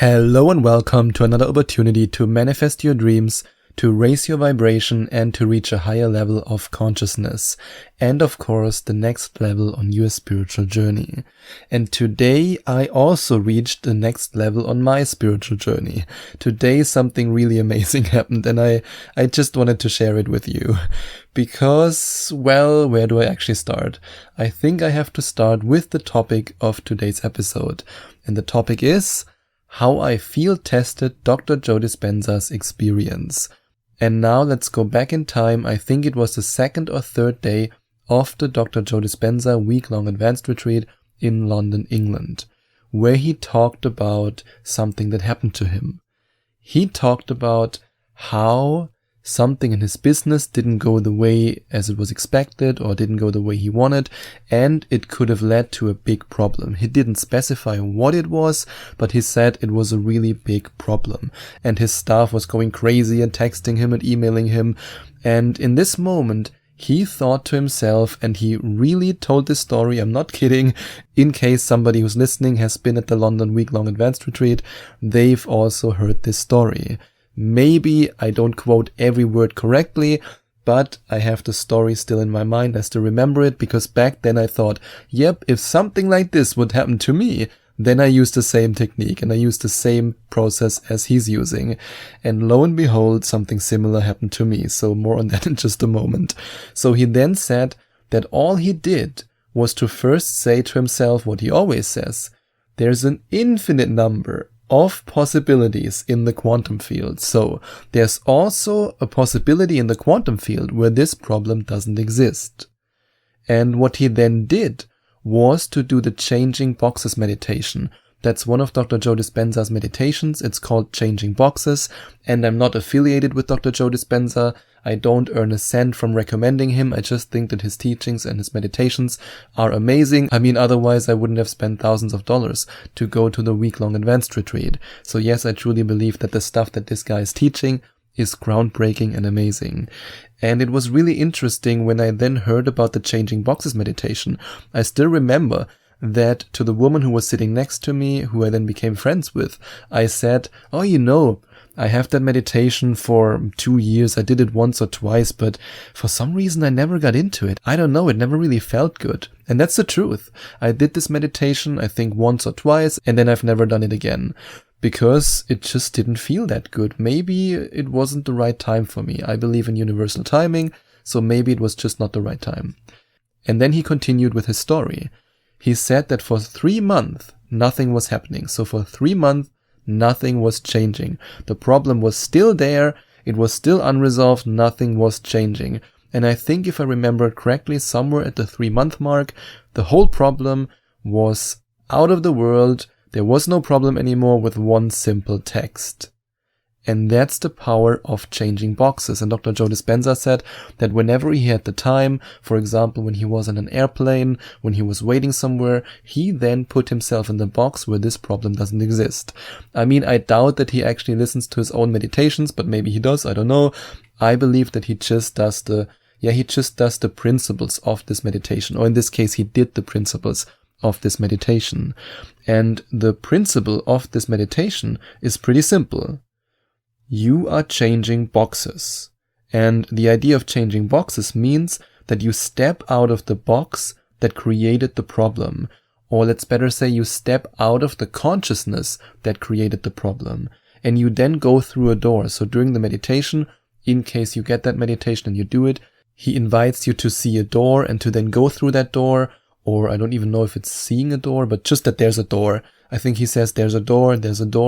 Hello and welcome to another opportunity to manifest your dreams, to raise your vibration and to reach a higher level of consciousness. And of course, the next level on your spiritual journey. And today I also reached the next level on my spiritual journey. Today something really amazing happened and I just wanted to share it with you. Because, well, where do I actually start? I think I have to start with the topic of today's episode. And the topic is how I field tested Dr. Joe Dispenza's experience. And now let's go back in time. I think it was the second or third day of the Dr. Joe Dispenza week-long advanced retreat in London, England, where he talked about something that happened to him. He talked about how something in his business didn't go the way as it was expected or didn't go the way he wanted, and it could have led to a big problem. He didn't specify what it was, but he said it was a really big problem. And his staff was going crazy and texting him and emailing him. And in this moment, he thought to himself, and he really told this story, I'm not kidding, in case somebody who's listening has been at the London week-long advanced retreat, they've also heard this story. Maybe I don't quote every word correctly, but I have the story still in my mind. I still remember it because back then I thought, yep, if something like this would happen to me, then I used the same technique and I used the same process as he's using. And lo and behold, something similar happened to me. So more on that in just a moment. So he then said that all he did was to first say to himself what he always says. There's an infinite number of possibilities in the quantum field. So there's also a possibility in the quantum field where this problem doesn't exist. And what he then did was to do the changing boxes meditation. That's one of Dr. Joe Dispenza's meditations. It's called Changing Boxes, and I'm not affiliated with Dr. Joe Dispenza. I don't earn a cent from recommending him. I just think that his teachings and his meditations are amazing. I mean, otherwise I wouldn't have spent thousands of dollars to go to the week-long advanced retreat. So yes, I truly believe that the stuff that this guy is teaching is groundbreaking and amazing. And it was really interesting when I then heard about the Changing Boxes meditation. I still remember that to the woman who was sitting next to me, who I then became friends with, I said, oh, I have that meditation for 2 years. I did it once or twice, but for some reason I never got into it. I don't know, it never really felt good. And that's the truth. I did this meditation, I think once or twice, and then I've never done it again. Because it just didn't feel that good. Maybe it wasn't the right time for me. I believe in universal timing, so maybe it was just not the right time. And then he continued with his story. He said that for 3 months, nothing was happening. So for 3 months, nothing was changing. The problem was still there. It was still unresolved. Nothing was changing. And I think if I remember correctly, somewhere at the 3-month mark, the whole problem was out of the world. There was no problem anymore with one simple text. And that's the power of changing boxes. And Dr. Joe Dispenza said that whenever he had the time, for example, when he was on an airplane, when he was waiting somewhere, he then put himself in the box where this problem doesn't exist. I mean, I doubt that he actually listens to his own meditations, but maybe he does, I don't know. I believe that he just does the principles of this meditation, or in this case, he did the principles of this meditation. And the principle of this meditation is pretty simple. You are changing boxes. And the idea of changing boxes means that you step out of the box that created the problem. Or let's better say you step out of the consciousness that created the problem. And you then go through a door. So during the meditation, in case you get that meditation and you do it, he invites you to see a door and to then go through that door. Or I don't even know if it's seeing a door, but just that there's a door. I think he says there's a door,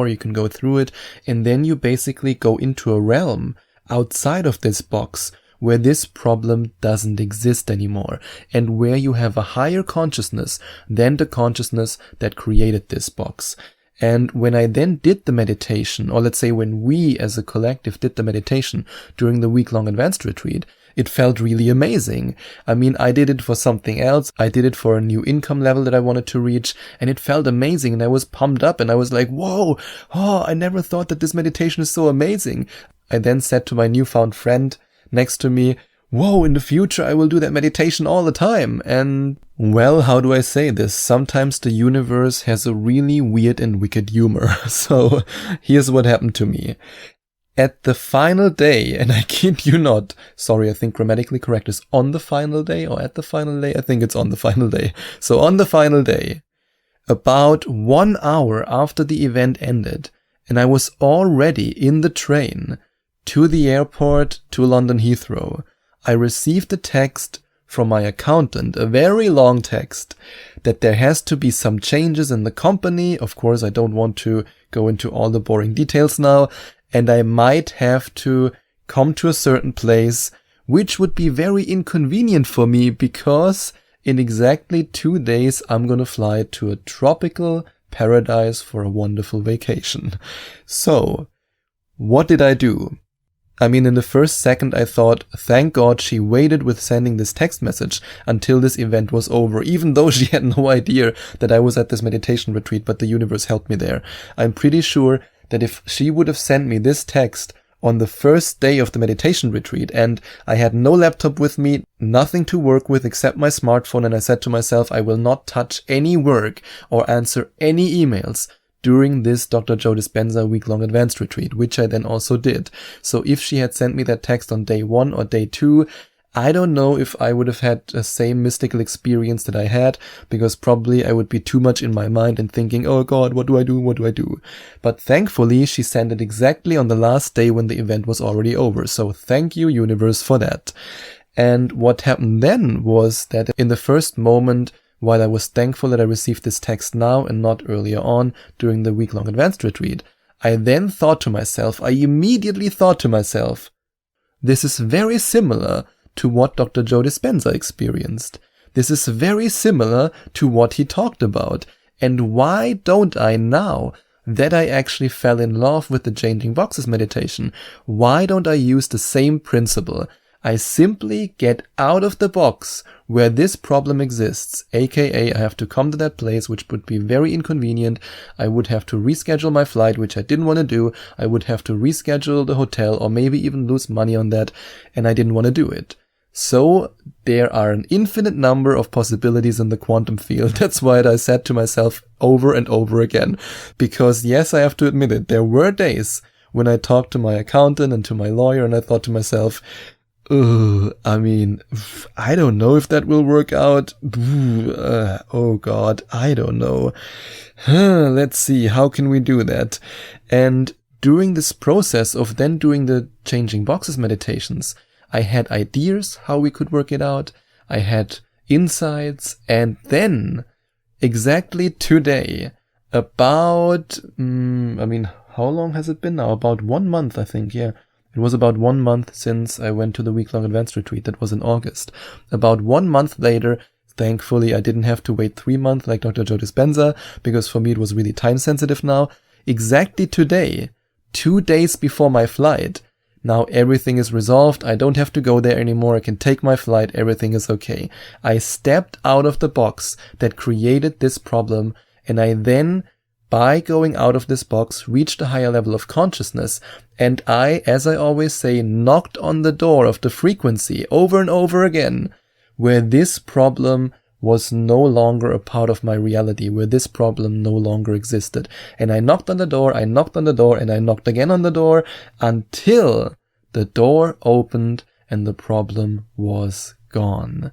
you can go through it. And then you basically go into a realm outside of this box where this problem doesn't exist anymore. And where you have a higher consciousness than the consciousness that created this box. And when I then did the meditation, or let's say when we as a collective did the meditation during the week-long advanced retreat, it felt really amazing. I mean, I did it for something else. I did it for a new income level that I wanted to reach, and it felt amazing, and I was pumped up, and I was like, whoa, I never thought that this meditation is so amazing. I then said to my newfound friend next to me, whoa, in the future I will do that meditation all the time. And well, how do I say this? Sometimes the universe has a really weird and wicked humor. So here's what happened to me. At the final day, and I kid you not, sorry, I think grammatically correct is on the final day or at the final day. I think it's on the final day. So on the final day, about 1 hour after the event ended, and I was already in the train to the airport to London Heathrow, I received a text from my accountant, a very long text, that there has to be some changes in the company. Of course, I don't want to go into all the boring details now, and I might have to come to a certain place, which would be very inconvenient for me because in exactly 2 days I'm gonna fly to a tropical paradise for a wonderful vacation. So, what did I do? I mean, in the first second I thought, thank God she waited with sending this text message until this event was over, even though she had no idea that I was at this meditation retreat, but the universe helped me there. I'm pretty sure that if she would have sent me this text on the first day of the meditation retreat and I had no laptop with me, nothing to work with except my smartphone, and I said to myself, I will not touch any work or answer any emails during this Dr. Joe Dispenza week-long advanced retreat, which I then also did. So if she had sent me that text on day 1 or day 2, I don't know if I would have had the same mystical experience that I had, because probably I would be too much in my mind and thinking, oh God, what do I do? What do I do? But thankfully, she sent it exactly on the last day when the event was already over. So thank you, universe, for that. And what happened then was that in the first moment, while I was thankful that I received this text now and not earlier on during the week-long advanced retreat, I then thought to myself, I immediately thought to myself, this is very similar to what Dr. Joe Dispenza experienced. This is very similar to what he talked about. And why don't I now that I actually fell in love with the Changing Boxes meditation? Why don't I use the same principle? I simply get out of the box where this problem exists, aka I have to come to that place, which would be very inconvenient. I would have to reschedule my flight, which I didn't want to do. I would have to reschedule the hotel or maybe even lose money on that, and I didn't want to do it. So there are an infinite number of possibilities in the quantum field. That's why I said to myself over and over again. Because yes, I have to admit it, there were days when I talked to my accountant and to my lawyer and I thought to myself, I mean, I don't know if that will work out. Oh God, I don't know. Let's see, how can we do that? And during this process of then doing the Changing Boxes meditations, I had ideas how we could work it out. I had insights. And then, exactly today, about, how long has it been now? About 1 month, I think, yeah. It was about 1 month since I went to the week-long advanced retreat. That was in August. About 1 month later, thankfully, I didn't have to wait 3 months like Dr. Joe Dispenza, because for me it was really time sensitive now. Exactly today, 2 days before my flight, now everything is resolved. I don't have to go there anymore. I can take my flight. Everything is okay. I stepped out of the box that created this problem, and I then, by going out of this box, reached a higher level of consciousness. And I, as I always say, knocked on the door of the frequency over and over again, where this problem was no longer a part of my reality, where this problem no longer existed. And I knocked on the door, I knocked on the door, and I knocked again on the door until the door opened and the problem was gone.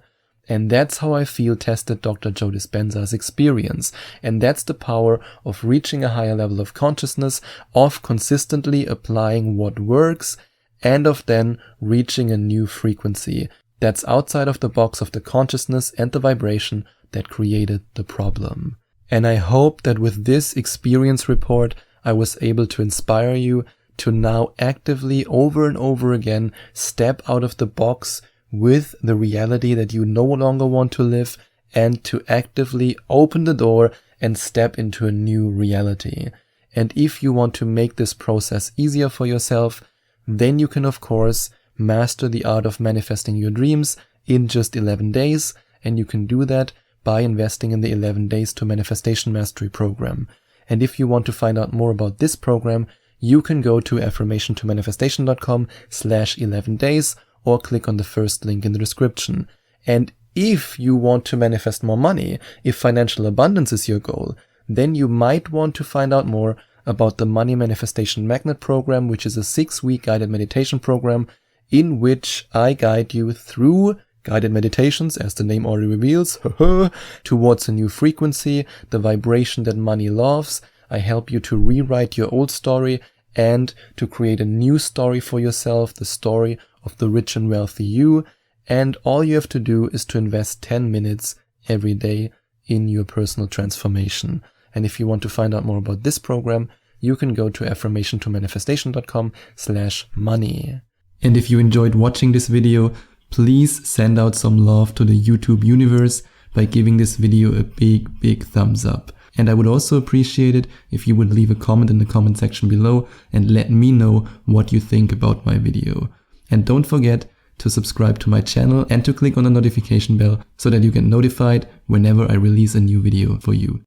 And that's how I feel tested Dr. Joe Dispenza's experience. And that's the power of reaching a higher level of consciousness, of consistently applying what works, and of then reaching a new frequency that's outside of the box of the consciousness and the vibration that created the problem. And I hope that with this experience report, I was able to inspire you to now actively, over and over again, step out of the box with the reality that you no longer want to live, and to actively open the door and step into a new reality. And if you want to make this process easier for yourself, then you can of course master the art of manifesting your dreams in just 11 days, and you can do that by investing in the 11 Days to Manifestation Mastery program. And if you want to find out more about this program, you can go to affirmationtomanifestation.com/11 days, or click on the first link in the description. And if you want to manifest more money, if financial abundance is your goal, then you might want to find out more about the Money Manifestation Magnet program, which is a 6-week guided meditation program in which I guide you through guided meditations, as the name already reveals, towards a new frequency, the vibration that money loves. I help you to rewrite your old story and to create a new story for yourself, the story of the rich and wealthy you. And all you have to do is to invest 10 minutes every day in your personal transformation. And if you want to find out more about this program, you can go to affirmationtomanifestation.com/money. And if you enjoyed watching this video, please send out some love to the YouTube universe by giving this video a big thumbs up. And I would also appreciate it if you would leave a comment in the comment section below and let me know what you think about my video. And don't forget to subscribe to my channel and to click on the notification bell so that you get notified whenever I release a new video for you.